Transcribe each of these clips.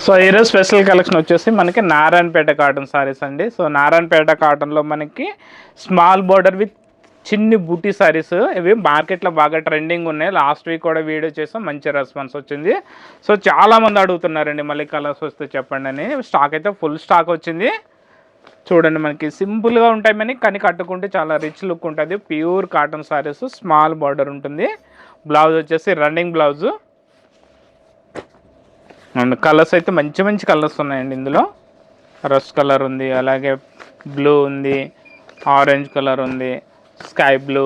So ఈరోజు special collection వచ్చేసి మనకి నారాయణపేట కాటన్ సారీస్ అండి. సో నారాయణపేట కాటన్లో మనకి స్మాల్ బోర్డర్ విత్ చిన్ని బూటీ సారీస్ ఇవి మార్కెట్లో బాగా ట్రెండింగ్ ఉన్నాయి. లాస్ట్ వీక్ కూడా వీడియో చేసాం, మంచి రెస్పాన్స్ వచ్చింది. సో చాలామంది అడుగుతున్నారండి మళ్ళీ కలర్స్ వస్తే చెప్పండి అని. స్టాక్ అయితే ఫుల్ స్టాక్ వచ్చింది. చూడండి మనకి సింపుల్గా ఉంటాయి కానీ కట్టుకుంటే చాలా రిచ్ లుక్ ఉంటుంది. Pure cotton saris, small border ఉంటుంది. బ్లౌజ్ వచ్చేసి రన్నింగ్ బ్లౌజు. అండ్ కలర్స్ అయితే మంచి మంచి కలర్స్ ఉన్నాయండి. ఇందులో రస్ట్ కలర్ ఉంది, అలాగే బ్లూ ఉంది, ఆరెంజ్ కలర్ ఉంది, sky blue,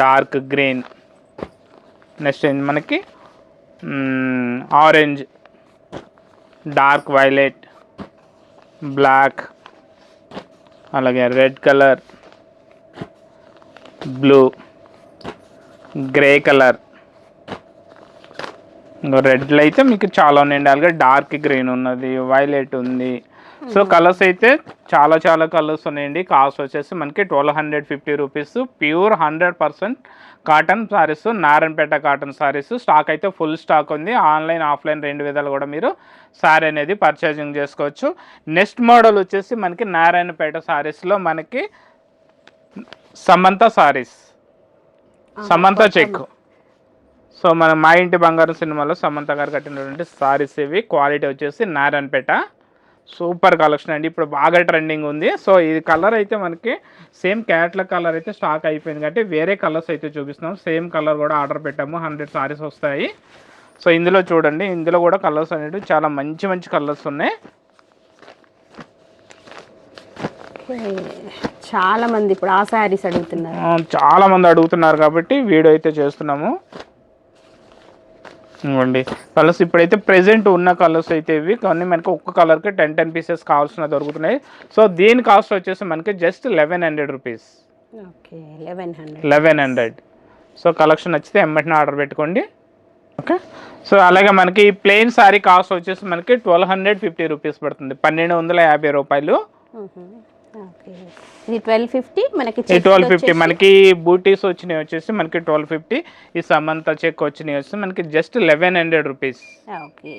dark green, next మనకి ఆరెంజ్, డార్క్ వైలెట్, బ్లాక్, అలాగే red colour, blue, grey colour, ఇంకా రెడ్లో అయితే మీకు చాలా ఉన్నాయండి. అలాగే డార్క్ గ్రీన్ ఉన్నది, వైలెట్ ఉంది. సో కలర్స్ అయితే చాలా చాలా కలర్స్ ఉన్నాయండి. కాస్ట్ వచ్చేసి మనకి 1250 rupees. Pure 100% cotton saris, Narayanpet cotton saris. Stock అయితే ఫుల్ స్టాక్ ఉంది. ఆన్లైన్ ఆఫ్లైన్ రెండు విధాలు కూడా మీరు సారీ అనేది పర్చేజింగ్ చేసుకోవచ్చు. నెక్స్ట్ మోడల్ వచ్చేసి మనకి నారాయణపేట సారీస్లో మనకి సమంత సారీస్, సమంత చెక్. సో మన మా ఇంటి బంగారం సినిమాలో సమంత గారు కట్టినటువంటి సారీస్ ఇవి. క్వాలిటీ వచ్చేసి నారాయణపేట. సూపర్ కలెక్షన్ అండి, ఇప్పుడు బాగా ట్రెండింగ్ ఉంది. సో ఈ కలర్ అయితే మనకి సేమ్ క్యాట్లాగ్ కలర్ అయితే స్టాక్ అయిపోయింది కాబట్టి వేరే కలర్స్ అయితే చూపిస్తున్నాం. సేమ్ కలర్ కూడా ఆర్డర్ పెట్టాము, 100 సారీస్ వస్తాయి. సో ఇందులో చూడండి, ఇందులో కూడా కలర్స్ అనేవి చాలా మంచి మంచి కలర్స్ ఉన్నాయి. చాలా మంది ఇప్పుడు ఆ సారీస్ అడుగుతున్నారు, చాలా మంది అడుగుతున్నారు కాబట్టి వీడియో అయితే చేస్తున్నాము. ఇవ్వండి కలర్స్ ఇప్పుడైతే ప్రెజెంట్ ఉన్న కలర్స్ అయితే ఇవి. కానీ మనకి ఒక్క కలర్కి 10 పీసెస్ కావాల్సిన దొరుకుతున్నాయి. సో దీని కాస్ట్ వచ్చేసి మనకి జస్ట్ 1100 రూపీస్. 1100. సో కలెక్షన్ నచ్చితే ఎమ్మటిని ఆర్డర్ పెట్టుకోండి. ఓకే. సో అలాగే మనకి ప్లెయిన్ సారీ కాస్ట్ వచ్చేసి మనకి 1250 రూపీస్ పడుతుంది, 1250 రూపాయలు. ఇది 1250 మనకి 1250. మనకి బూటీస్ వచ్చినాయి వచ్చేసి మనకి 1250. ఈ సమంత చెక్ వచ్చినాయి వచ్చేసి మనకి జస్ట్ 1100 రూపీస్. ఓకే.